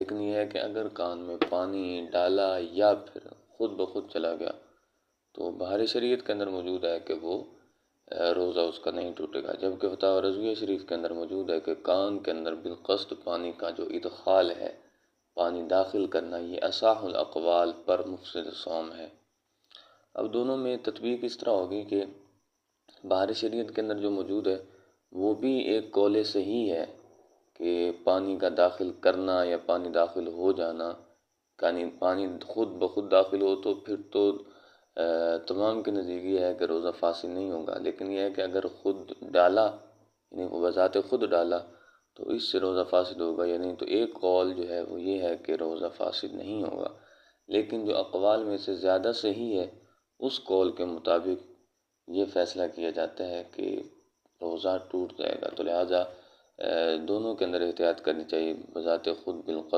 لیکن یہ ہے کہ اگر کان میں پانی ڈالا یا پھر خود بخود چلا گیا تو بہار شریعت کے اندر موجود ہے کہ وہ روزہ اس کا نہیں ٹوٹے گا، جبکہ فتاوی رضویہ شریف کے اندر موجود ہے کہ کان کے اندر بالقصد پانی کا جو ادخال ہے، پانی داخل کرنا، یہ اصح الاقوال پر مفسد صوم ہے۔ اب دونوں میں تطبیق اس طرح ہوگی کہ بہار شریعت کے اندر جو موجود ہے وہ بھی ایک قول صحیح ہے کہ پانی کا داخل کرنا یا پانی داخل ہو جانا، یعنی پانی خود بخود داخل ہو تو پھر تو تمام کے نزدیک یہ ہے کہ روزہ فاسد نہیں ہوگا، لیکن یہ ہے کہ اگر خود ڈالا، یعنی وہ بذات خود ڈالا تو اس سے روزہ فاسد ہوگا یا نہیں، تو ایک قول جو ہے وہ یہ ہے کہ روزہ فاسد نہیں ہوگا، لیکن جو اقوال میں سے زیادہ صحیح ہے اس قول کے مطابق یہ فیصلہ کیا جاتا ہے کہ روزہ ٹوٹ جائے گا، تو لہٰذا دونوں کے اندر احتیاط کرنی چاہیے، بذات خود بالقصد